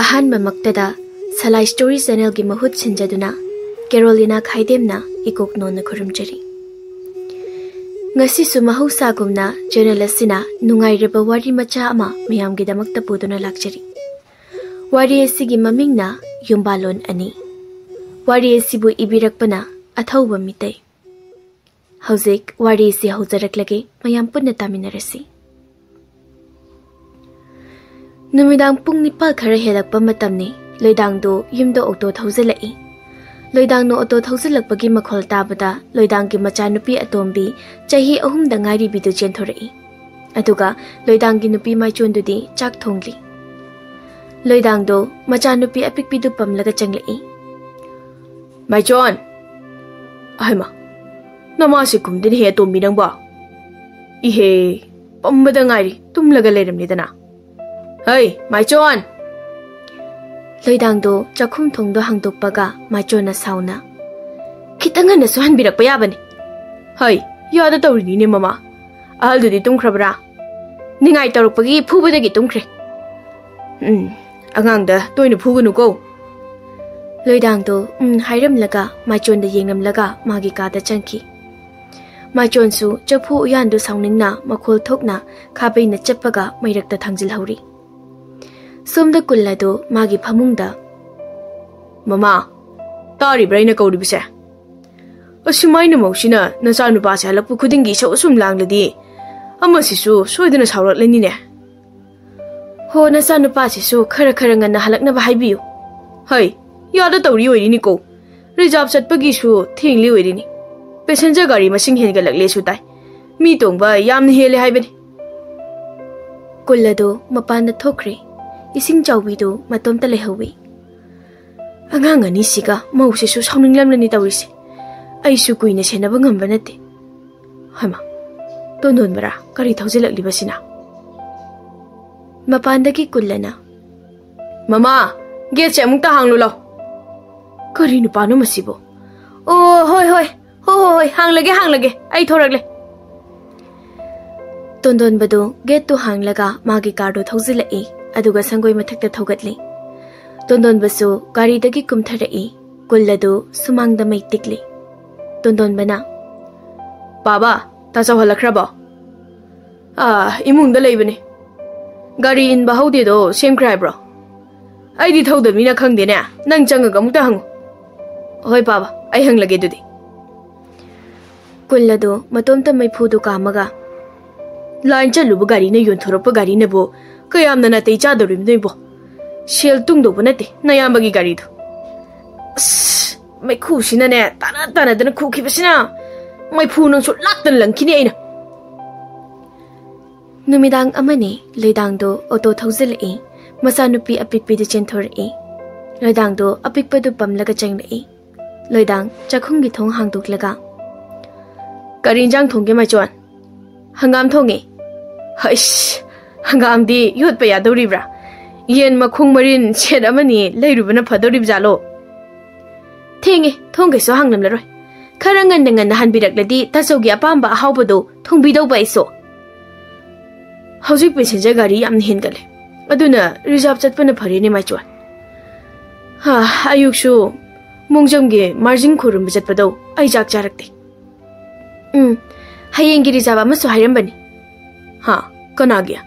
Ahanba maktada Salai Story Channel gi mahut sinjaduna Carolina Khaidem na ikok non na khurumjari. Ngasi su mahausa gumna channel asina nungai reba wari macha ama miyam gi damakta puduna lakjari. Wari asigi maming na Yumballon Ani. Wari asibu ibirakpana Athouba Meetei. Hauzik wari asi haujaraklage mayam punna taminarasi. Numidang pung nipal khara helakpa matamni loidangdo yumdo auto thaujalai. Loidang no auto thaujalakpagi makhol tabada loidang gi macha nupi atombi chahi ahum da ngairi bidu chenthorei. Aduga loidang gi nupi maichondudi chak thongli. Loidang do macha nupi apikpidu pamlaga changlai. Maichon Aima Namasi kumdin he tombi nang ba. Ihe pambada ngairi tumlaga leramni dana. Hey, Maichon! Loidang do chakhum thongdo hangdokpaga Maichona sauna. Kitanga na suhan birak payabani. Hey, yada tawrini ni mama. Ahal dudi tumkrabra. Ningai tarukpagi phubadagi tumkre. Angangda toina phuganu ko. Loidang do hairam laga Maichon da yengnam laga magi kada chanki. Maichon su chaphu uyandu sauningna makhol thokna khabai na chappaga mairakta thangjil hauri. Somda kullado magi phamungda Mama tari braina kauri bise Asimaina mausina nasanu pase halakpu khudingi so sum langladi amasisu soidana saurakhlani ne Ho nasanu pase su khara khara ngana halakna ba haibiyu Hai yada tawri oirini ko reserve chatpagi su thingli oirini passenger gari masing hengalakle su tai mi tongba yamna hele haibani Kullado mapanda thokre Ising chawbidu matomta lehawi. Angang ani siga mausi su sauninglamlani tawrisi. Aisu kuina senaba ngamba nate. Hama. Tonon bara kari thaujilaklibasina. Mapandagi kullana. Mama, gate se amukta hanglo law. Kari nupano masibo. Oh, hoi, hanglage. Ai thoragle. Tondon badu gate to hanglaga magi cardo thaujilai. Aduga sangoi mathakta thogatli Tondon basu gari dagi kumtharai kulladu sumangda mai tikli Tondon bana Baba tasaw halakraba imungda leibani gari in bahaude do same cry bro aidi thaudamina khangde ne nang changaga mukta hangu Hoi baba ai hanglage dudi kulladu matomta mai phudu kamaga line chalubu gari na yonthoropa gari na bo Kayam na natay chadorim do ibo. Shell tungdo po nati, nayambagi garido. May kusi na ne, tana na kuki pa sina. May punong sulaktan lang kini ay na. Numidang amani, loidang do auto thawjalai, masanupi apikpi do chenthorei. Loidang do apikpa do pamlaga changlai. Loidang chakhungi thong hangdoklaga. Karinjang thongge Maichon. Hangam thonge. Haish. Hangam di yot pa yadoribra. Yen makhung marin chet amani leirubana phadorib jalo. Thingi thongge so hangnam laroi. Kharangan nangan hanbirakladi tasogi apamba ahawbado thongbidau ba iso. Hauzik passenger gari yamna hengale. Aduna reserve chatpana pharene Maichon. Ayukshu mongjamge margin khorum chatpado ai jak charakte. Hayengi reserve amasu hairambani. Kanagya.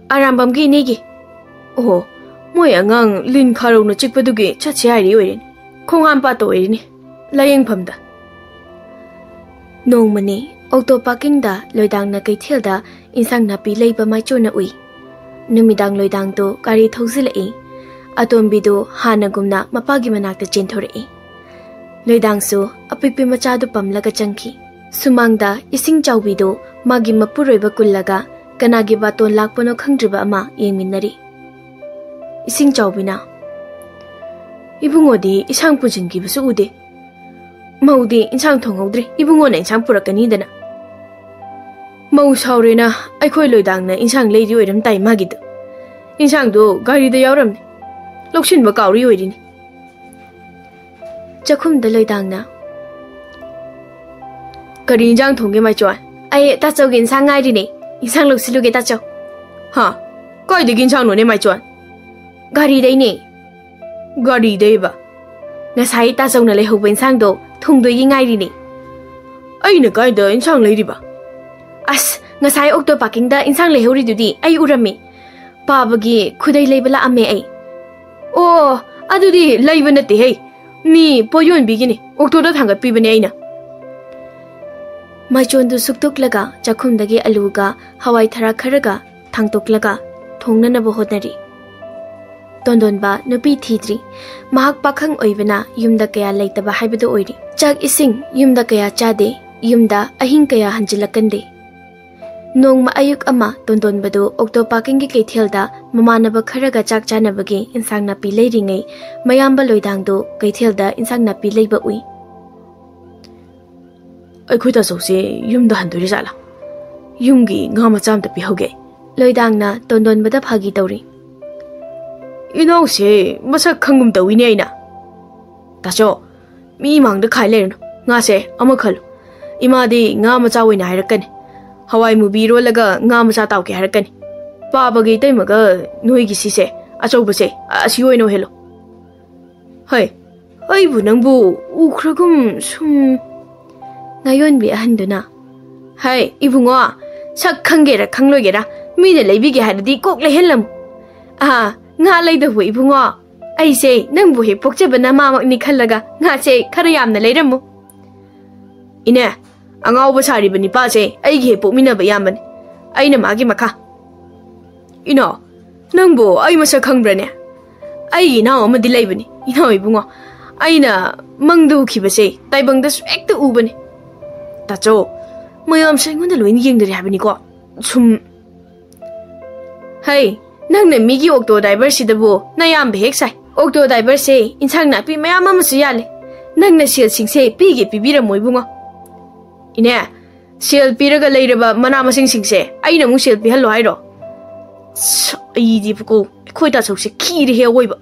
Arambam gi negi. Oh, moi angang lin kharo no chikpadugi chachi ari oirin. Khongam pa to oirin. Layeng phamda. Nongmani auto parking da loidang na kaithel da insang napi leiba Maichon na ui. Numidang loidang to gari thaujilai. Atombi do hanagumna mapagi manakta chenthorei. Loidang su apikpi macha do pamlaga changki. Sumangda ising chawbi do magi mapuroiba kullaga Kanagi baton lakpano khangdriba ama yengminnari Ising chawbina Ibungodi isang pujingi basu ude Maudi insang thonghaudri ibungona insang purakani dana Mau saurena aikhoi loidangna insang leiri oiram tai magidu Insang do gari da yawramni Lokshinba kauri oirini Chakhumda loidangna Kari insang thongge Maichon Ai tachawgi insang ngairi ne Isang lok siluge tacho. Koi digin chang no ne Maichon. Gari day ni. Gari day ba? Ngasai ta zong na lay hubin sang do, thung do yi ngay ni. Ay na kay da insang lay di ba? As, ngasai okto parking da insang lay huri do di, ay urami. Pabagi, kuday lay bala ame ay. Oh, adu di lay ba nati hey. Mi po yun bigini, okto da thangat pi ba ni ay na. Machon du suktuk laga, chakum dagi aluga, hawai thara kharaga, thangtuk laga, thongna na bohot nari. Tondon ba nupi thidri, mahak pakhang oibana yumda kaya laitaba haibado oiri. Chak ising yumda kaya chade, yumda ahing kaya hanjilakande. Nong maayuk ama tondon bado okto paking gi kaithelda mamanaba kharaga chak chanabagi insang napi leiringai mayamba loidang do kaithelda insang napi leiba ui. Ay kuy ta so se yum da handuri sala. Yum gi nga ma cham ta pi hoge. Loidang na tondon bada phagi tawri. Ino se masa khangum tawi ne ina. Ta cho mi mang da khai le no. Nga se ama khal. Ima di nga ma cha wai na harakan. Hawai mu bi ro laga nga ma cha taw ke harakan. Pa ba gi tai ma ga noi gi si se a chau ba se a si oi no helo. Hai. Ai bu nang bu u khragum sum ngayon bi ahanduna. Hai, ibungo, sak khangera khangloigera, mine leibige hadadi kok le helam. Ah, nga leida hu ibungo. Ai se nang bu he pokjabana mamak ni khallaga, nga se khara yamna leiramu. Ine, angaw ba sari bani pa se, ai ge pokmina ba yamban. Ai na magi makha. Ino, nang bu ai masa khangbrane. Ai na amadi leibani. Ino ibungo. Ai na mangdu khibase, taibang da swek tu ubani. Tacho, mayam say ngon da loin yeng dari habini ko. Sum. Hey, nang na migi okto driver si dabo, na yam behek sai. Okto driver say, insang na pi mayam ama suyale. Nang na sil sing say, pigi pibira moy bungo. Ine, sil piraga layraba manama sing say, ay na mong sil pihalo hayro. Ay di po koy ta sok se kiri he woy ba.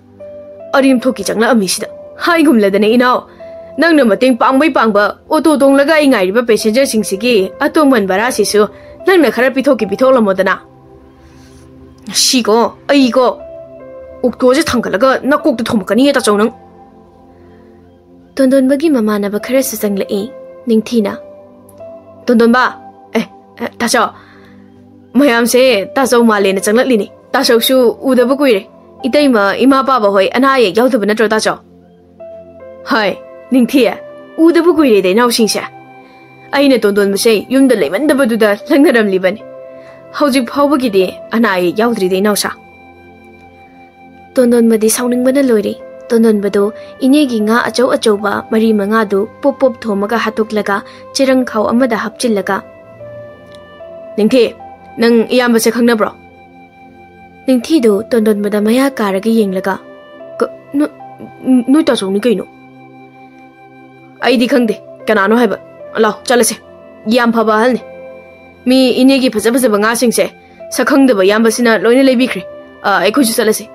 Arim toki chang na amisida. Hay gumlada na inaw. Nang na mating pangbay pangba, oto tong laga ingay riba passenger sing sige, atong man bara sisu, nang na khara pitoki pitola mo dana. Sigo, ay ko, ukto je tangkalaga, nakok to thumakani eta chawnang. Tondon bagi mama na ba khara susang lai, ningthina. Tondon ba? Tacho, mayam se, tacho male na changlat lini, tacho su udaba kuire, itay ma ima baba hoy, anaye yaw na tro tacho. Hai. Ningthia, uda bu kuire de naw singsa. Aina tondon masay yum da layman da badu da langnaram liban. Hawjik phawba gi de anai yawdri de nawsa. Tondon madi sauning bana loire. Tondon bado inegi nga achau achau ba mari manga do pop pop thomaga hatuk laga chirang khaw amada hapchil laga. Ningthi, nang iyamba se khangna bro. Ningthi do tondon bada maya karaga yeng laga. No ta so ni kaino. Ai di khangde kanano haiba lao chalase yam phaba halne mi inegi phaja phaja nga sing se sakhang de ba yam basina loine lebi khre ai khoju chalase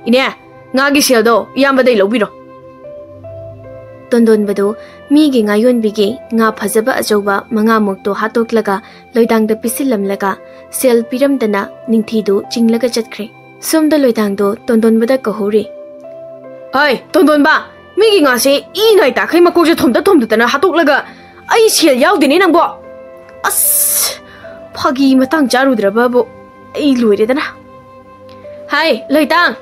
ine nga gi sel do yam ba dei lobi ro tondon bado mi gi ngayon bigi nga phaja ba ajoba manga mukto hatok laga loidang da pisilam laga sel piram dana ningthi do chinglaga chatkhre som da loidang do tondon bada kahori ai tondon ba Migi nga se ingai ta khai makok je thom da na hatok laga ai sel yaw dini nang bo as phagi matang charu dra ba bo ai loire dana hai loitang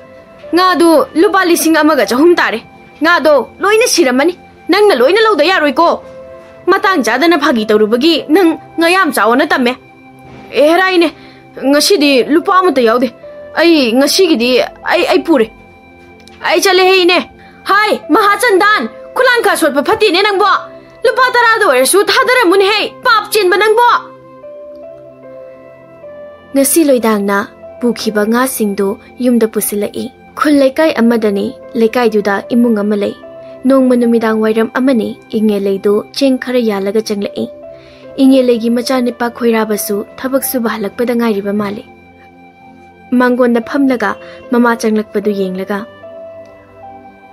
nga do lupa lising amaga chahum tare nga do loina siramani nang na loina lo da ya roi ko matang ja dana phagi toru bagi nang ngayam chawana tamme erai ne ngasi di lupa amata yaw de ai ngasi gi di ai pure ai chale hei ne Hai, Mahachandan, Kulan ka sot pa phati ne nang bo. Lupa tara do er su thadara mun hei, pap chin ba nang bo. Ngasi loidang na pukhiba nga singdo yumda pusilai. Khul laikai amadani, laikai duda imung amalai. Nong manumidang wairam amani, inge leido cheng khara yalaga changlai. Inge legi macha nipa khoira basu thabak su bahalak pada ngai riba male. Mangon na phamlaga mama changlak padu yenglaga.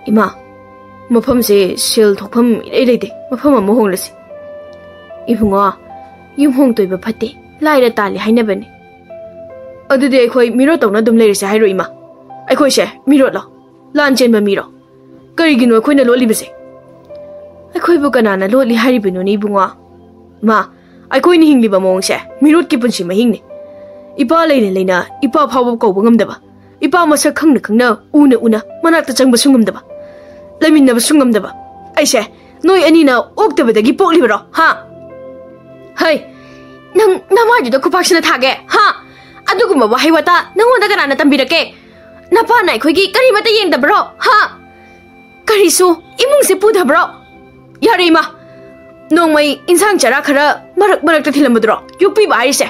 Ima, mafam se sel thokpham irei de mafam ama honglasi. Ibungo, yum hong toiba phate, laira tali haina bane. Adude khoi miro tawna dum leirse hairo ima. ꯑꯩꯈꯣꯏꯁꯦ ꯃꯤꯔꯣꯠꯂꯣ ꯂꯥꯟ ꯆꯦꯟꯕ ꯃꯤꯔꯣ ꯀꯔꯤꯒꯤꯅꯣ ꯑꯩꯈꯣꯏꯅ ꯂꯣꯠꯂꯤꯕꯁꯦ ꯑꯩꯈꯣꯏꯕꯨ ꯀꯅꯥꯅ ꯂꯣꯠꯂꯤ ꯍꯥꯏꯔꯤꯕꯅꯣꯅꯦ ꯏꯕꯨꯡꯉꯣ ꯃꯥ ꯑꯩꯈꯣꯏꯅ ꯍꯤꯡꯂꯤꯕ ꯃꯑꯣꯡꯁꯦ ꯃꯤꯔꯣꯠꯀꯤ ꯄꯨꯟꯁꯤ ꯃꯍꯤꯡꯅꯤ ꯏꯄꯥ ꯂꯩꯅ ꯂꯩꯅ ꯏꯄꯥ ꯐꯥꯎꯕ ꯀꯧꯕ ꯉꯝꯗꯕ ꯏꯄꯥ ꯃꯁꯛ ꯈꯪꯅ ꯈꯪꯅ ꯎꯅ ꯎꯅ ꯃꯅꯥꯛꯇ ꯆꯪꯕꯁꯨ ꯉꯝꯗꯕ ꯂꯩꯃꯤꯟꯅꯕꯁꯨ ꯉꯝꯗꯕ ꯑꯩꯁꯦ ꯅꯣꯏ ꯑꯅꯤꯅ ꯑꯣꯛꯇꯕꯗꯒꯤ ꯄꯣꯛꯂꯤꯕꯔꯣ ꯍꯥ ꯍꯩ ꯅꯪ ꯅꯃꯥꯏꯗꯨꯗ ꯈꯨꯄꯥꯛꯁꯤꯅ ꯊꯥꯒꯦ ꯍꯥ ꯑꯗꯨꯒꯨꯝꯕ ꯋꯥꯍꯩ ꯋꯥꯇꯥ ꯅꯪꯉꯣꯟꯗ ꯀꯅꯥꯅ ꯇꯝꯕꯤꯔꯛꯀꯦ ꯅꯄꯥꯅ ꯑꯩꯈꯣꯏꯒꯤ ꯀꯔꯤꯃꯠꯇ ꯌꯦꯡꯗꯕ꯭ꯔꯣ ꯍꯥ ꯀꯔꯤꯁꯨ ꯏꯃꯨꯡꯁꯦ ꯄꯨꯗꯕ꯭ꯔꯣ ꯌꯥꯔꯦ ꯏꯃꯥ ꯅꯣꯡꯃꯩ ꯏꯟꯁꯥꯡ ꯆꯔꯥ ꯈꯔ ꯃꯔꯛꯇ ꯊꯤꯜꯂꯝꯕꯗꯨꯔꯣ ꯌꯣꯛꯄꯤꯕ ꯍꯥꯏꯔꯤꯁꯦ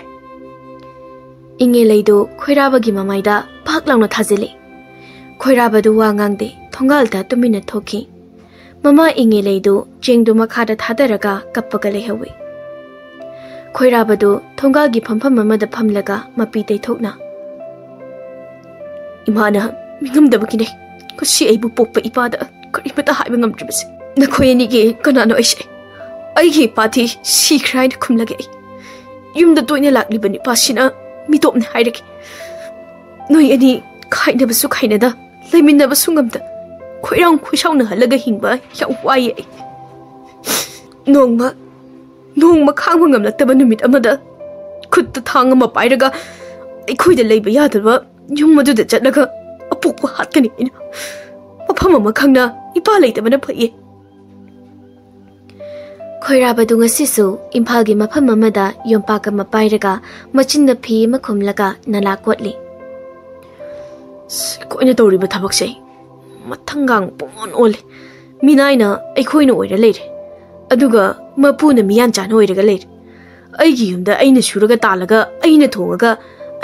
ꯏꯉꯦꯂꯩꯗꯨ ꯈꯣꯏꯔꯥꯕꯒꯤ ꯃꯃꯥꯏꯗ ꯐꯥꯛ ꯂꯥꯎꯅ ꯊꯥꯖꯤꯜꯂꯤ ꯈꯣꯏꯔꯥꯕꯗꯨ ꯋꯥ ꯉꯥꯡꯗꯦ ꯊꯣꯡꯒꯥꯜꯗ ꯇꯨꯃꯤꯟꯅ ꯊꯣꯛꯈꯤ ꯃꯃꯥ ꯏꯉꯦꯂꯩꯗꯨ ꯆꯦꯡꯗꯨ ꯃꯈꯥꯗ ꯊꯥꯗꯔꯒ ꯀꯞꯄꯒ ꯂꯩꯍꯧꯏ ꯈꯣꯏꯔꯥꯕꯗꯨ ꯊꯣꯡꯒꯥꯜꯒꯤ ꯐꯝꯐꯝ ꯑꯃꯗ ꯐꯝꯂꯒ ꯃꯄꯤ ꯇꯩꯊꯣꯛꯅ ꯏꯃꯥꯅ ꯃꯤꯉꯝꯗꯕꯒꯤꯅꯦ ꯉꯁꯤ ꯑꯩꯕꯨ ꯄꯣꯛꯄ ꯏꯄꯥꯗ ꯀꯔꯤꯃꯠꯇ ꯍꯥꯏꯕ ꯉꯝꯗ꯭ꯔꯤꯕꯁꯦ ꯅꯈꯣꯏ ꯑꯅꯤꯒꯤ ꯀꯅꯥꯅꯣ ꯑꯩꯁꯦ ꯑꯩꯒꯤ ꯏꯄꯥꯗꯤ ꯁꯤꯈ꯭ꯔꯦ ꯍꯥꯏꯅ ꯈꯨꯝꯂꯒꯦ ꯑꯩ ꯌꯨꯝꯗ ꯇꯣꯏꯅ ꯂꯥꯛꯂꯤꯕ ꯅꯤꯄꯥꯁꯤꯅ ꯃꯤꯇꯣꯞꯅꯦ ꯍꯥꯏꯔꯒꯦ ꯅꯣꯏ ꯑꯅꯤ ꯈꯥꯏꯅꯕꯁꯨ ꯈꯥꯏꯅꯗ ꯂꯩꯃꯤꯟꯅꯕꯁꯨ ꯉꯝꯗ ꯈꯣꯏꯔꯥꯡ ꯈꯣꯏꯁꯥꯎꯅꯍꯜꯂꯒ ꯍꯤꯡꯕ ꯌꯥꯝ ꯋꯥꯏꯌꯦ ꯑꯩ ꯅꯣꯡꯃ ꯈꯥꯡꯕ ꯉꯝꯂꯛꯇꯕ ꯅꯨꯃꯤꯠ ꯑꯃꯗ ꯈꯨꯠꯇ ꯊꯥꯡ ꯑꯃ ꯄꯥꯏꯔꯒ ꯑꯩꯈꯣꯏꯗ ꯂꯩꯕ ꯌꯥꯗꯕ ꯌꯨꯝ ꯑꯗꯨꯗ ꯆꯠꯂꯒ ꯑꯄꯣꯛꯄ ꯍꯥꯠꯀꯅꯤ ꯑꯩꯅ ꯃꯐꯝ ꯑꯃ ꯈꯪꯅ ꯏꯄꯥ ꯂꯩꯇꯕꯅ ꯐꯩꯌꯦ ꯈꯣꯏꯔꯥꯕꯗꯨ ꯉꯁꯤꯁꯨ ꯏꯝꯐꯥꯜꯒꯤ ꯃꯐꯝ ꯑꯃꯗ ꯌꯣꯝꯄꯥꯛ ꯑꯃ ꯄꯥꯏꯔꯒ ꯃꯆꯤꯟꯗ ꯐꯤ ꯑꯃ ꯈꯨꯝꯂꯒ ꯅꯂꯥ ꯀꯣꯠꯂꯤ ꯑꯩꯈꯣꯏꯅ ꯇꯧꯔꯤꯕ ꯊꯕꯛꯁꯦ ꯃꯊꯪꯒꯥꯡ ꯄꯨꯡꯑꯣꯟ ꯑꯣꯜꯂꯤ ꯃꯤꯅꯥꯏꯅ ꯑꯩꯈꯣꯏꯅ ꯑꯣꯏꯔ ꯂꯩꯔꯦ ꯑꯗꯨꯒ ꯃꯄꯨꯅ ꯃꯤꯌꯥꯟ ꯆꯥꯅ ꯑꯣꯏꯔꯒ ꯂꯩꯔꯦ ꯑꯩꯒꯤ ꯌꯨꯝꯗ ꯑꯩꯅ ꯁꯨꯔꯒ ꯇꯥꯜꯂꯒ ꯑꯩꯅ ꯊꯣꯡꯉꯒ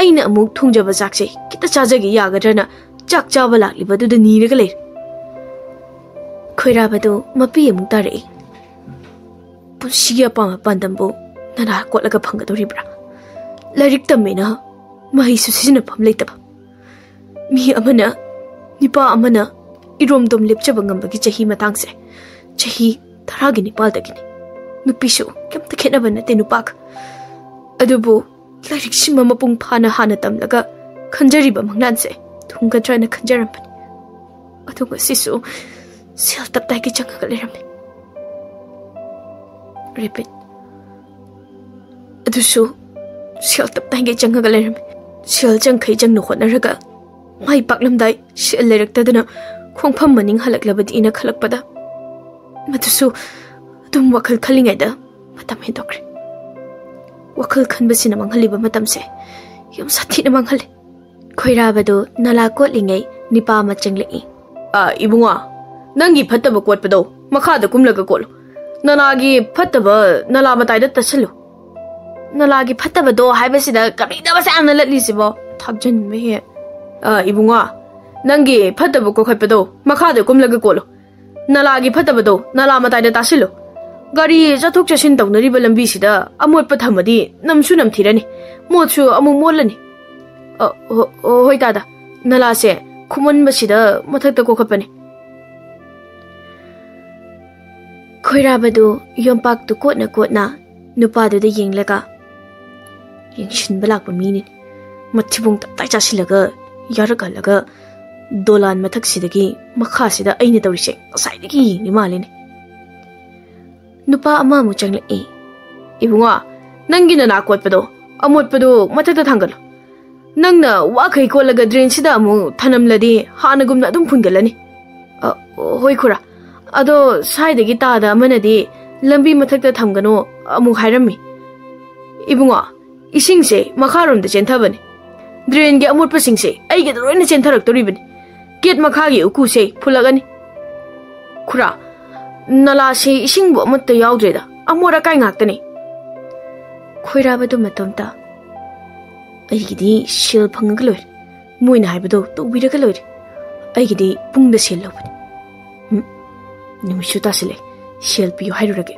ꯑꯩꯅ ꯑꯃꯨꯛ ꯊꯣꯡꯖꯕ ꯆꯥꯛꯁꯦ ꯈꯤꯇ ꯆꯥꯖꯒꯦ ꯌꯥꯒꯗ꯭ꯔꯅ ꯆꯥꯛ ꯆꯥꯕ ꯂꯥꯛꯂꯤꯕꯗꯨꯗ ꯅꯤꯔꯒ ꯂꯩꯔꯦ ꯈꯣꯏꯔꯥꯕꯗꯨ ꯃꯄꯤ ꯑꯃꯨꯛ ꯇꯥꯔꯛꯏ ꯄꯨꯟꯁꯤꯒꯤ ꯑꯄꯥꯝꯕ ꯄꯥꯟꯗꯝꯕꯨ ꯅꯅꯥ ꯀꯣꯠꯂꯒ ꯐꯪꯒꯗꯧꯔꯤꯕ꯭ꯔꯥ ꯂꯥꯏꯔꯤꯛ ꯇꯝꯃꯦꯅ ꯃꯍꯩꯁꯨ ꯁꯤꯖꯤꯟꯅꯐꯝ ꯂꯩꯇꯕ ꯃꯤ ꯑꯃꯅ ꯅꯤꯄꯥ ꯑꯃꯅ ꯏꯔꯣꯝꯗꯣꯝ ꯂꯦꯞꯆꯕ ꯉꯝꯕꯒꯤ ꯆꯍꯤ ꯃꯇꯥꯡꯁꯦ ꯆꯍꯤ 19 ꯅꯨꯄꯤꯁꯨ ꯀꯩꯝꯇ ꯈꯦꯠꯅꯕ ꯅꯠꯇꯦ ꯅꯨꯄꯥꯒ ꯑꯗꯨꯕꯨ ꯂꯥꯏꯔꯤꯛꯁꯤꯃ ꯃꯄꯨꯡ ꯐꯥꯅ ꯍꯥꯟꯅ ꯇꯝꯂꯒ ꯈꯟꯖꯔꯤꯕ ꯃꯪꯂꯥꯟꯁꯦ ꯊꯨꯡꯒꯗ꯭ꯔꯅ ꯈꯟꯖꯔꯝꯕꯅꯤ ꯑꯗꯨ ꯉꯁꯤꯁꯨ ꯁꯦꯜ ꯇꯞꯇꯥꯏꯒꯤ ꯆꯪꯉꯒ ꯂꯩꯔꯝꯃꯤ ꯔꯤꯄꯤꯠ ꯑꯗꯨꯁꯨ ꯁꯦꯜ ꯇꯞꯇꯥꯏꯒꯤ ꯆꯪꯉꯒ ꯂꯩꯔꯝꯃꯤ ꯁꯦꯜ ꯆꯪꯈꯩ ꯆꯪꯅ ꯍꯣꯠꯅꯔꯒ ꯃꯥꯏ ꯄꯥꯛꯂꯝꯗꯥꯏ ꯁꯦꯜ ꯂꯩꯔꯛꯇꯗꯅ ꯈꯣꯡꯐꯝ ꯃꯅꯤꯡ ꯍꯜꯂꯛꯂꯕꯗꯤꯅ ꯈꯜꯂꯛꯄꯗ ꯃꯗꯨꯁꯨ ꯑꯗꯨꯝ ꯋꯥꯈꯜ ꯈꯜꯂꯤꯉꯩꯗ ꯃꯇꯝ ꯍꯦꯟꯗꯣꯛꯈ꯭ꯔꯦ ꯋꯥꯈꯜ ꯈꯟꯕꯁꯤꯅ ꯃꯥꯡꯍꯜꯂꯤꯕ ꯃꯇꯝꯁꯦ ꯌꯥꯝ ꯁꯥꯊꯤꯅ ꯃꯥꯡꯍꯜꯂꯤ ꯈꯣꯏꯔꯥꯕꯗꯨ ꯅꯂꯥ ꯀꯣꯠꯂꯤꯉꯩ ꯅꯤꯄꯥ ꯑꯃ ꯆꯪꯂꯛꯏ ꯏꯕꯨꯡꯉꯣ ꯅꯪꯒꯤ ꯐꯠꯇꯕ ꯀꯣꯠꯄꯗꯣ ꯃꯈꯥꯗ ꯀꯨꯝꯂꯒ ꯀꯣꯠꯂꯨ ꯅꯂꯥꯒꯤ ꯐꯠꯇꯕ ꯅꯂꯥ ꯃꯇꯥꯏꯗ ꯇꯁꯜꯂꯨ ꯅꯂꯥꯒꯤ ꯐꯠꯇꯕꯗꯣ ꯍꯥꯏꯕꯁꯤꯗ ꯀꯔꯤꯗ ꯌꯥꯝꯅ ꯂꯠꯂꯤꯁꯤꯕꯣ ꯊꯥꯛꯖꯟꯕ ꯍꯦ ꯏꯕꯨꯡꯉꯣ ꯅꯪꯒꯤ ꯐꯠꯇꯕ ꯀꯣꯈꯠꯄꯗꯣ ꯃꯈꯥꯗ ꯀꯨꯝꯂꯒ ꯀꯣꯠꯂꯨ ꯅꯂꯥꯒꯤ ꯐꯠꯇꯕꯗꯣ ꯅꯂꯥ ꯃꯇꯥꯏꯗ ꯇꯥꯁꯤꯜꯂꯨ ꯒꯥꯔꯤ ꯆꯠꯊꯣꯛ ꯆꯠꯁꯤꯟ ꯇꯧꯅꯔꯤꯕ ꯂꯝꯕꯤꯁꯤꯗ ꯑꯃꯣꯠꯄ ꯊꯝꯃꯗꯤ ꯅꯝꯁꯨ ꯅꯝꯊꯤꯔꯅꯤ ꯃꯣꯠꯁꯨ ꯑꯃꯨꯛ ꯃꯣꯠꯂꯅꯤ ꯍꯣꯏ ꯇꯥꯗ ꯅꯂꯥꯁꯦ ꯈꯨꯃꯟꯕꯁꯤꯗ ꯃꯊꯛꯇ ꯀꯣꯈꯠꯄꯅꯤ ꯈꯣꯏꯔꯥꯕꯗꯨ ꯌꯣꯝꯄꯥꯛꯇꯨ ꯀꯣꯠꯅ ꯀꯣꯠꯅ ꯅꯨꯄꯥꯗꯨꯗ ꯌꯦꯡꯂꯒ ꯌꯦꯡꯁꯤꯟꯕ ꯂꯥꯛꯄ ꯃꯤꯅꯤ ꯃꯊꯤꯕꯣꯡ ꯇꯞꯇꯥꯏ ꯆꯥꯁꯤꯜꯂꯒ ꯌꯥꯔꯛꯍꯜꯂꯒ ꯗꯣꯂꯥꯟ ꯃꯊꯛꯁꯤꯗꯒꯤ ꯃꯈꯥꯁꯤꯗ ꯑꯩꯅ ꯇꯧꯔꯤꯁꯦ ꯉꯁꯥꯏꯗꯒꯤ ꯌꯦꯡꯂꯤ ꯃꯥꯜꯂꯤꯅꯦ ꯅꯨꯄꯥ ꯑꯃ ꯑꯃꯨꯛ ꯆꯪꯂꯛꯏ ꯏꯕꯨꯡꯉꯣ ꯅꯪꯒꯤ ꯅꯅꯥ ꯀꯣꯠꯄꯗꯣ ꯑꯃꯣꯠꯄꯗꯣ ꯃꯊꯛꯇ ꯊꯥꯡꯒꯠꯂꯨ ꯅꯪꯅ ꯋꯥꯈꯩ ꯀꯣꯠꯂꯒ ꯗ꯭ꯔꯦꯟꯁꯤꯗ ꯑꯃꯨꯛ ꯊꯅꯝꯂꯗꯤ ꯍꯥꯟꯅꯒꯨꯝꯅ ꯑꯗꯨꯝ ꯐꯨꯟꯒꯠꯂꯅꯤ ꯍꯣꯏ ꯈꯨꯔꯥ ꯑꯗꯣ ꯁ꯭ꯋꯥꯏꯗꯒꯤ ꯇꯥꯗ ꯑꯃꯅꯗꯤ ꯂꯝꯕꯤ ꯃꯊꯛꯇ ꯊꯝꯒꯅꯣ ꯑꯃꯨꯛ ꯍꯥꯏꯔꯝꯃꯤ ꯏꯕꯨꯡꯉꯣ ꯏꯁꯤꯡꯁꯦ ꯃꯈꯥꯔꯣꯝꯗ ꯆꯦꯟꯊꯕꯅꯤ ꯗ꯭ꯔꯦꯟꯒꯤ ꯑꯃꯣꯠꯄꯁꯤꯡꯁꯦ ꯑꯩꯒꯤꯗ ꯂꯣꯏꯅ ꯆꯦꯟꯊꯔꯛꯇꯣꯔꯤꯕꯅꯤ ꯒꯦꯠ ꯃꯈꯥꯒꯤ ꯎꯀꯨꯁꯦ ꯐꯨꯜꯂꯛꯑꯅꯤ ꯈꯨꯔꯥ ꯅꯂꯥꯁꯦ ꯏꯁꯤꯡꯕꯨ ꯑꯃꯠꯇ ꯌꯥꯎꯗ꯭ꯔꯦꯗ ꯑꯃꯣꯠ ꯑꯀꯥꯏ ꯉꯥꯛꯇꯅꯤ ꯈꯣꯏꯔꯥꯕꯗꯨ ꯃꯇꯣꯝꯇ ꯑꯩꯒꯤꯗꯤ ꯁꯦꯜ ꯐꯪꯉꯒ ꯂꯣꯏꯔꯦ ꯃꯣꯏꯅ ꯍꯥꯏꯕꯗꯣ ꯇꯧꯕꯤꯔꯒ ꯂꯣꯏꯔꯦ ꯑꯩꯒꯤꯗꯤ ꯄꯨꯡꯗ ꯁꯦꯜ ꯂꯧꯕꯅꯤ ꯅꯨꯃꯤꯠꯁꯨ ꯇꯥꯁꯤꯜꯂꯦ ꯁꯦꯜ ꯄꯤꯌꯨ ꯍꯥꯏꯔꯨꯔꯒꯦ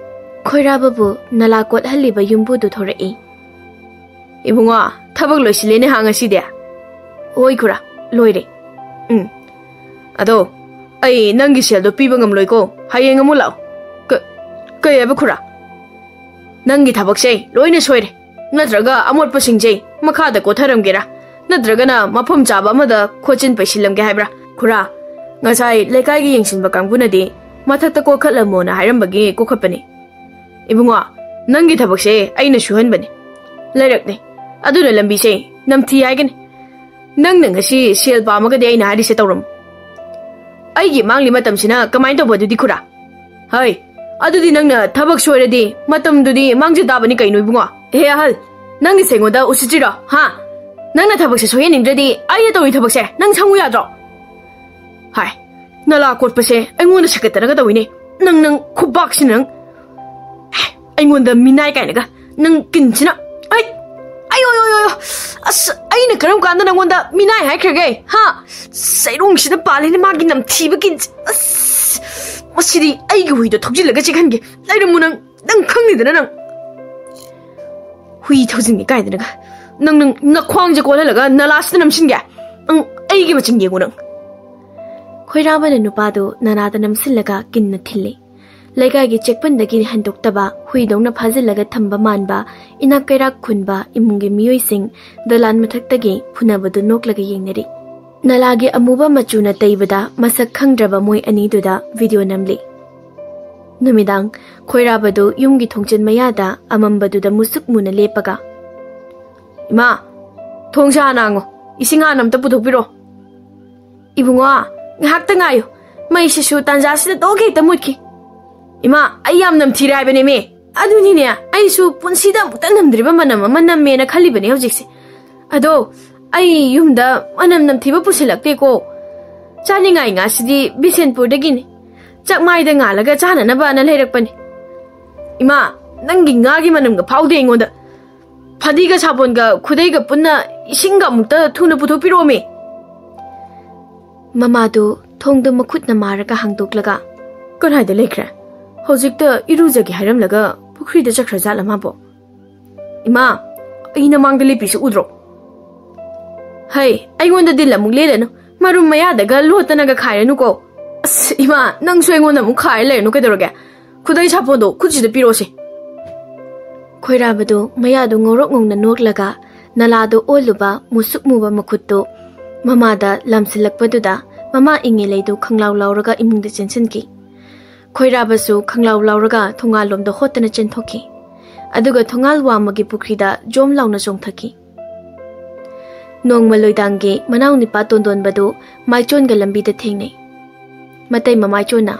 ꯈꯣꯏꯔꯥꯕꯕꯨ ꯅꯂꯥ ꯀꯣꯠꯍꯜꯂꯤꯕ ꯌꯨꯝꯕꯨꯗꯨ ꯊꯧꯔꯛꯏ ꯏꯕꯨꯡꯉꯣ ꯊꯕꯛ ꯂꯣꯏꯁꯤꯜꯂꯦꯅꯦ ꯉꯁꯤꯗꯤ ꯍꯣꯏ ꯈꯨꯔꯥ ꯂꯣꯏꯔꯦ ꯑꯗꯣ ꯑꯩ ꯅꯪꯒꯤ ꯁꯦꯜꯗꯣ ꯄꯤꯕ ꯉꯝꯂꯣꯏꯀꯣ ꯍꯌꯦꯡ ꯑꯃꯨꯛ ꯂꯥꯛꯑꯣ ꯀꯩ ꯍꯥꯏꯕ ꯈꯨꯔꯥ ꯅꯪꯒꯤ ꯊꯕꯛꯁꯦ ꯂꯣꯏꯅ ꯁꯣꯏꯔꯦ ꯅꯠꯇ꯭ꯔꯒ ꯑꯃꯣꯠꯄꯁꯤꯡꯁꯦ ꯃꯈꯥꯗ ꯀꯣꯊꯔꯝꯒꯦꯔꯥ नत्रगना मफम चाबा अमदा खोचिन पैसिलमगे हाइब्रा खुरा ngasai lekai gi yengsin ba kangbuna di mathak ta kokhatla mona hairam bagi kokhatpani ibunga nangi thabak se aina suhan bani lairak ne aduna lambi se namthi haigan nang nang asi sel ba maga de aina hari se tawram ai gi mangli matam sina kamai to bodu di khura hai adudi nang na thabak soire di matam du di mangje da bani kaino ibunga he hal nangi sengo da usijira ha nang na thabak se soyen ningdri ai to ri thabak se nang sangu ya dro hai nala kot pase aingon da sakatana ga dawini nang khubak sinang aingon da minai kai naga nang kinchina ai ayo as aina karam kanda nang da minai hai khage ha sairong sida palini magi nam thiba kin as masidi ai gi huido thokjil laga chikhange lairam nang khangni dana nang hui thojing kai dana ga nang na khwang je kola laga nala sida nam singe ai gi maching yengo nang Khaidem nupado nanada namsillaga kinna thille legai gi chekpan dagi handoktaba huidong na phajillaga thamba manba ina kaira khunba imungi miyoi sing dalan mathaktage phunabadu noklaga yengnari nalagi amuba machuna taibada masak khangdraba moi ani duda video namli numidang khoirabadu yumgi thongchen mayada amambadu da musuk muna lepaga ima thongsa nango isinga namta puthopiro ibunga ngahak ta ngayo mai sisu tanja sida doge ta mutki ima ayam nam thirai bane me aduni ne ai su punsida mutan namdriba manam me na khali bane hojikse ado ai yumda manam nam thiba pusilakte ko chani ngai nga sidi bisenpur dagi ne chak mai da ngalaga chana na ba na leirak pane ima nangi ngagi manam ga phaude ngonda phadi ga sabon ga khudai ga punna isinga mukta thuna puthopiro me Mamadu thongdu makhutna maraga hangdoklaga kanai da lekra hojikta irujagi hairam laga pukhri da chakra jala ma bo ima ina mangdali pisu udro hai aingonda dilla mugle no marum maya daga lotana ga khairanu ko ima nang soengonda mu khai le no kedoroge khudai chapodo khuji da pirose khoirabadu maya du ngorok ngongna noklaga nalado oluba musuk muba makhutto Mamada lamsilakpaduda mama inge leidu khanglaw lawraga imungda chensenki khoirabasu khanglaw lawraga thongal lomda hotana chenthoki aduga thongal wamagi pukrida jom lawna jongthaki nongma loidangi manaw nipa tondon badu maichon ga lambi da thengnei matai mamai chona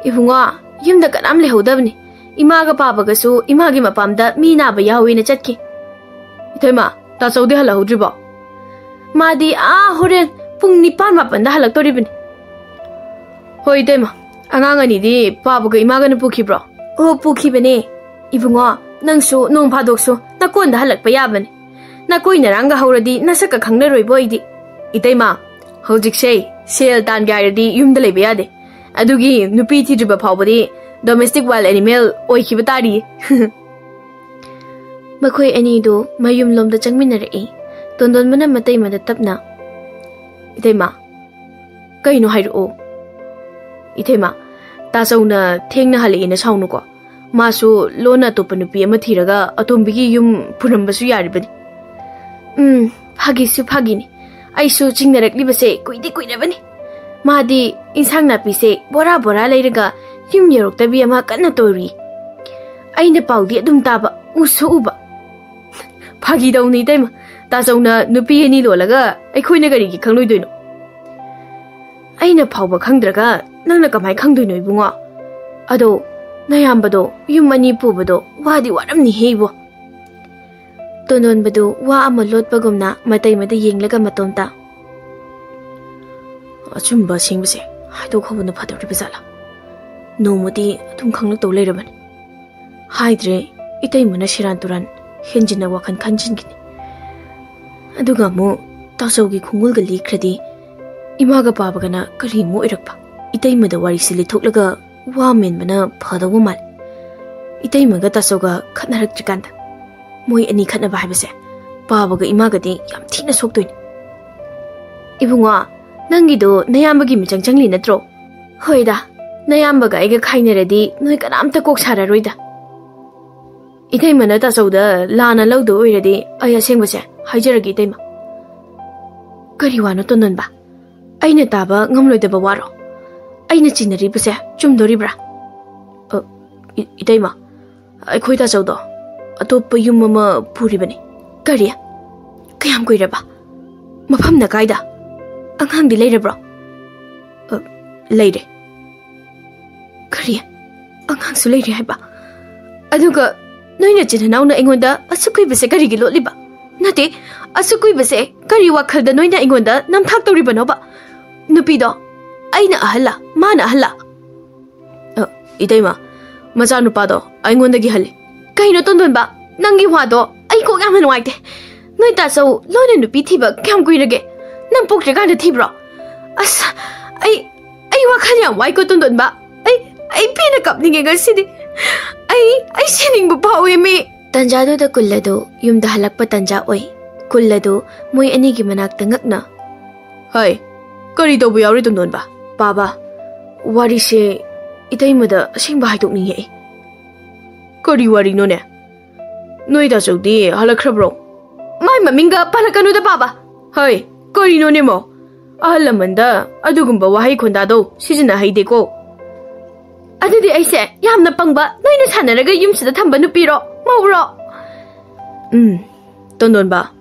ibunga yumda kanam lehodabni imaga pabaga su imagi mapamda mina ba yawi na chatki ithema ta saudi hala hodriba Madi horen pung nipan mapan da halak toribin. Hoi tema, angang ani di pabuga imaga na puki bro. Puki bane. Ibunga, nangsu nong padoksu nakon da halak payaban. Nakoi naranga hauradi nasaka khangna roi boy di. Itema, hojik sei sel tan gairadi yumda lebe yade. Adugi nupi thijiba phawbadi domestic wild animal oi khibatari. Makhoi ani do mayum lomda changminarei. Tondon mana matai mada tapna Itema kaino hairu Itema tasawna thengna hali ina sawnu ko masu lona topanupi ama thiraga atombigi yum purambasu yaribani phagi ni aisu chingnarakli base kuida bani madi insang na pise bora leiraga yum yoroktabi ama kanna tori aina paudi adum taba usu uba phagi dawni tema tasawna nupi ani lolaga aikhoina gari gi khangloi doino aina phawba khangdraga nangna kamai khangdoino ibunga ado nayambado yumani pubado wadi waramni heibo tonon badu wa ama lotpagumna matai mada yenglaga matonta achumba singbase haido khobuna phadori bizala nomodi thum khangla to leiraban haidre itai muna shiran turan henjina wakan khanjingini aduga mo tasawgi khungul ga likradi imaga pabagana kari mo irakpa itai mada wari sili thoklaga wa men bana phadaw mal itai maga tasawga khatnarak chikanda moi ani khatna ba habase pabaga imaga di yam thina soktoin ibunga nangi do nayambagi michang changli natro hoida nayambaga aiga khainaradi noi kanamta kok sararoida itai mana tasawda lana lawdo oiradi aya sengbase 하이저러기 이때마. 그리 와노 떤넌바. 아이네 따바 ngamloidaba waro. 아이네 찌너리부세 좀 노리브라. 이때마. 아이코이다 저도. 아토빠 윰마마 부리바니. 그리야. 그냥 꾸이라바. 마팜나 가이다. 앙항디 레이러브로. 레이래. 그리야. 앙항수 레이래 해봐. 아두가 너희네 찌나나오나 앵원다 아스쿠이바세 가리기 롯리바. 나티 아스쿠이바세 가리 와칼다 너희네 앵원다 남탁도리바노바. 누피도 아이나 아할라 마나 아할라. 이때마 마자 누파도 아잉원다기 할리. 가이노 떤돈바 낭기 화도 아이고 야마 누와이테. 너희 따서 너네 누피 티바 캬ꯝ 꾸이르게 난 복지간데 티브로. 아싸 아이 와칼이 안 와이고 떤돈바. 아이 피나 깝닝게 가시디. 아이 시닝부 파웨미. 단자도다 꿀라도 윰다 할락바 단자 오이. 꿀라도 모이 아니기 마낙다 ngakna. 하이 그리 도부 야우리 떤돈바. 바바 와리시 이때마다 생바 하이독닝해. 그리 와리노네. 너희다 저기 할락크브로. 마이 마밍가 팔라카누다 바바. 하이 그리노네 뭐. 아할라만다 아두금바 와하이 콘다도 시즈나 하이데고. 아드디 아이세 얌나 빵바 너희는 사나라가 윰시다 탐바 누피로 마우로. 떤돈바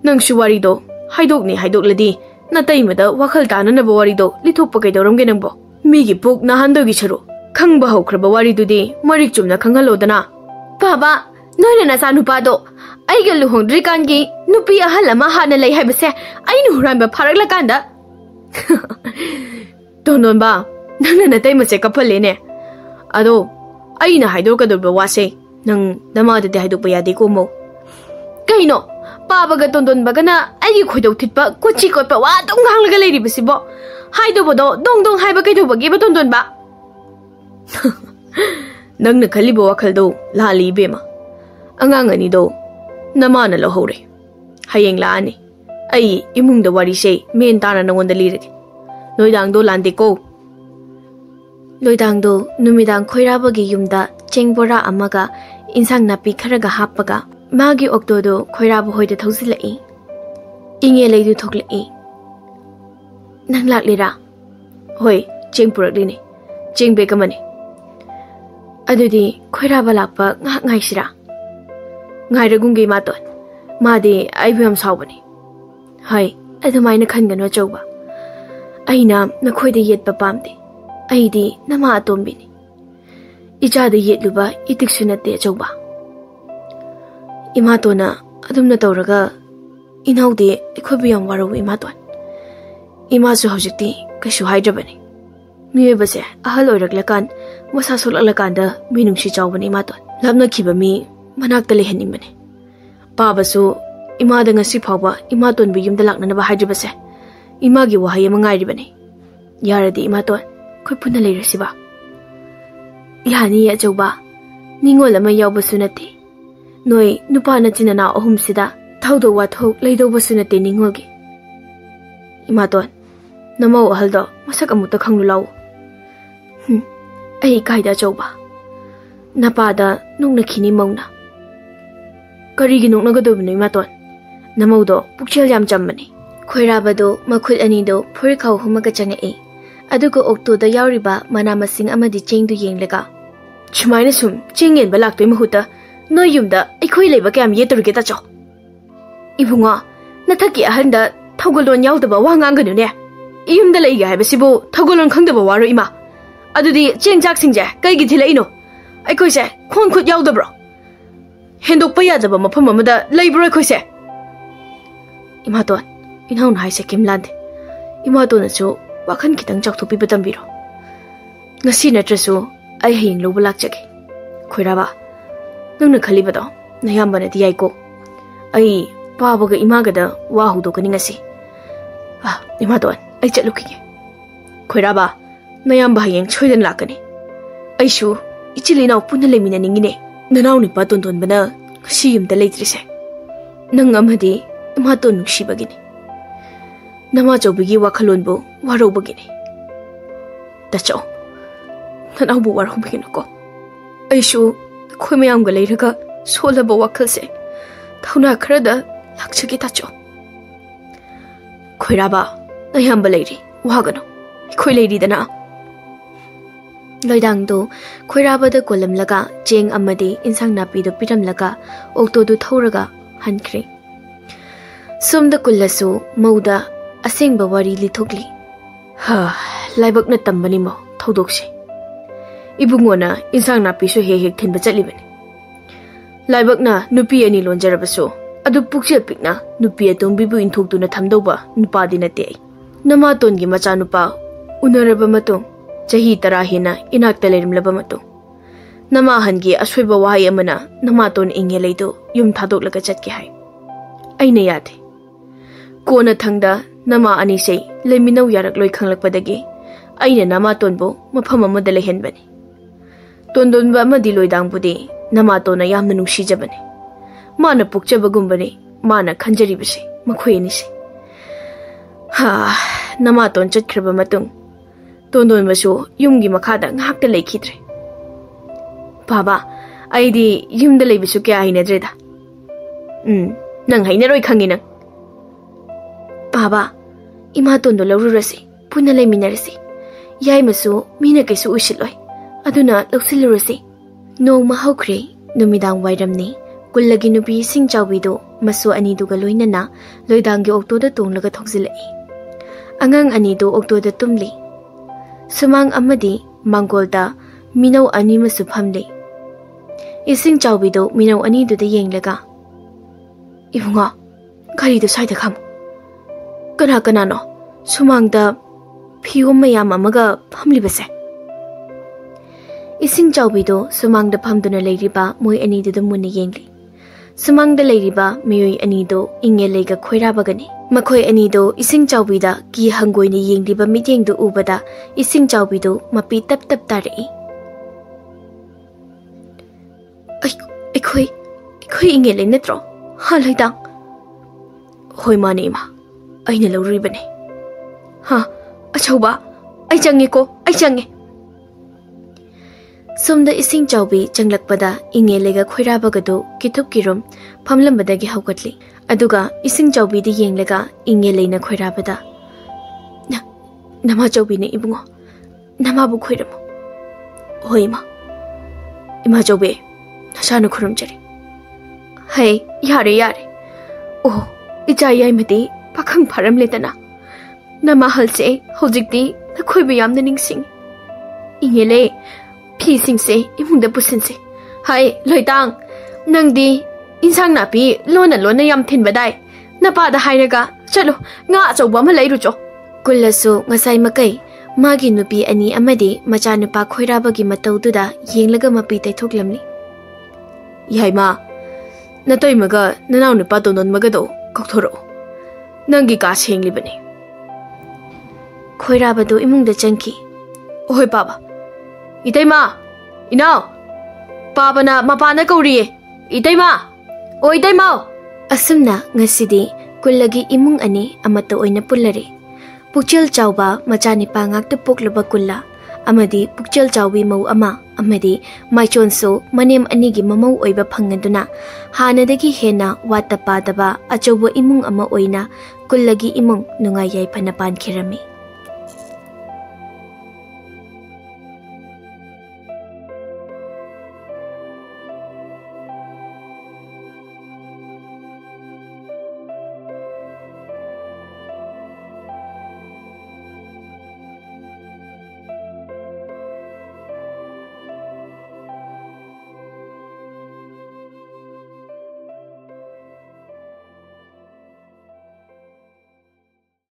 낭슈 와리도 하이독니 하이독라디 나타이마다 와칼 따나나바 와리도 리톡파 그이도럼게 낭보. 미기 복 나한도기 차로 칸바 호크라바 와리두디 머릭 좀나 칸갈로다나. 바바 너희는 나사 누파도 아이가 루홍드리칸기 누피 아할라마 하나 레이 하이바세 아이누 후란바 파락라칸다. 떤돈바 낭나 나타이마세 까팔레네. 아도 아이나 하이돌까돌바 와세 낭 나마다데 하이독바 야데고 모. 까이노 바바가 떤돈바가나 아이기 코이독 թιτ바 코치 코빠 와 동강라가 레이리바시보. 하이도보도 동동 하이바 그이도바기바 떤돈바. 낭나 칼리바 와칼도 라리 이베마. 안강 아니도 나마나 러호레. 하이엥 라아니. 아이 이뭉다 와리세 맨 따나 나원다 리르게. 노이당도 란데고. 로이당도 누미당 코이라버기 윰다 쟁보라 아마가 인상 나피 카라가 하빠가 마기 옥도도 코이라버 호이데 통실레이. 잉에 레이두 톡레이. 낭 락리라. 호이 쟁부락리니. 쟁베가마니. 아두디 코이라바 락바 nga이시라. nga이라군기 마돈. 마디 아이비엄 사오바니. 하이 아두마이나 칸가노 쪼바. 아이나 나코이데 옛바 팜데. 아이디 나마 아톰비니. 이자다 옛루바 이틱수나테 쪼바. 이마토나 아둠나 떠오라가 이나우디 이코비엄 와로 이마토안. 이마수 하우직티 그슈 하이드바니. 미웨바세 아할 오이락라칸 마사 솔락라칸다 미눔시 짜오바니 이마토안. 랍나 키바미 마낙다 레헤님바니. 바바수 이마다 ngasi phawba imaton bi yumda lakna ba haidribase. Imagi wahay ama ngairibani. Yaradi imaton khoi punna leirasiba. Yani ya joba ningol ama yawbasu nati. Noi nupa na chinana ahum sida thaudo wathok leido basu nati ningolgi. Imaton namau ahaldo masak amuta khanglu law. Ai kaida joba. Napada nungna khini mauna. Karigi nungna gadobni imaton. Namaudo pukchel yam chammani. Khoirabado makhut anido phurikhaw humaga changai. Adugo oktoda yauriba mana masing amadi chengdu yenglega. Chumaina sum chengen balaktoi mahuta no yumda aikhoi leiba kyam yeturge ta cho. Ibunga nathaki ahanda thogolon yaudaba wa nganganu ne. Iyumda leiga haibasibu thogolon khangdaba waro ima. Adudi chengjak singje kaigi thilaino. Aikhoi se khon khut yaudabro. Hendok pa yadaba mafam amada leibro aikhoi se. Imaton inhaun haise kimlande. Imaton achu wakhan kitang chaktopi batambiro. Ngasi natrasu ai haying loba lakjage. Khoiraba nangna khalibado nayambana di yaiko. Ai babaga imagada wa hudokani ngasi. Imaton ai chatlukige. Khoiraba nayamba hayeng choidan lakani. Aishu ichilina punna lemina ningine. Nanaw ni pa tonton bana si yumda leitrise. Nang amadi imaton nungsibagini. Nama chobigi wakhalonbo warobagini. Tacho nanaw bu warobagini ko. Aishu khoi mayam ga leiraga solaba wakhalse. Thauna kharada lakchage tacho khoiraba ayamba leiri wagano khoi leiri dana loidang do khoiraba da kolam laga cheng amade insang napi do piram laga okto du thoraga hankre sumda kullasu mauda asengba wari lithokli ha laibak na tambani mo thodokse ibungona insang napi so he thinba chalibani laibak na nupi ani lonjarabaso adu pukse pikna nupi atombi bu inthokduna thamdoba nupa dinate nama tongi macha nupa unaraba matong chahi tara hina inakta lerimlaba matong nama hangi asweba wahai amana nama ton inge leido yum thadok laga chatke hai aina yade kona thangda nama ani sei leminau yarak loi khanglakpadagi aina nama tonbo mafam amada lehenbani tondonba amadi loidang budi nama tona yamna nungsijabani mana pukchabagumbani mana khanjaribase makhoyani se ha nama ton chatkraba matung tondon basu yumgi makhada ngakta leikhidre baba aidi yumda leibisu kya hinadreda nang hainaroi khangi nang baba ima tondo lawrurasi puna leiminarasi yai masu mina kaisu ushiloi aduna loksilurasi noma hawkre numidang wairamni kullagi nupi sing chawbido masu ani duga loinana loidangi okto da tonglaga thokjilai angang ani do okto da tumli sumang amadi mangolda minau ani masu phamle ising chawbido minau ani du da yenglaga ibunga gari do saida kham kana kana no sumangda phiom mayam amaga phamlibase ising chawbido sumangda phamduna leiriba moi ani du da munna yengli sumangda leiriba miyoi ani do inge lega khoirabagani makhoi ani do ising chawbida ki hangoine yengliba miteng do ubada ising chawbido mapi tap tap tarai ai inge le netro ha laidang hoi mane ma aina lawribane ha achauba ai change ko ai change somda ising chawbi changlakpada inge lega khoirabagado kitup kirum phamlambadagi hawkatli aduga ising chawbi di yenglega inge leina khoirabada nama chawbi ne ibungo nama bu khoiramo hoima ima chawbi nasanu khurumjari hai yare oh ijai yai mati pakhang pharam letana nama halse hojikti nakhoi be yamna ningsing inge le phi singse imungda pusinse hai loitang nangdi insang napi lona yam thinbadai napa da hairaga chalo nga achauba ma leiru cho kullasu ngasai makai magi nupi ani amadi macha nupa khoirabagi mataududa yenglaga mapi taithoklamni yaima natoi maga nanau nupa tonon magado kokthoro nangi ka senglibani khoirabadu imungda changki oi baba itaima inao baba na mapana kauriye itaima oi itaima asumna ngasidi kullagi imung ani amato oina pullare pukchel chawba machani pa ngakta poklaba kulla amadi pukchel chawbi mau ama amadi maichonso manem anigi mamau oiba phangaduna hanadagi hena wata padaba achawba imung ama oina kullagi imung nungai yai phana pan khirami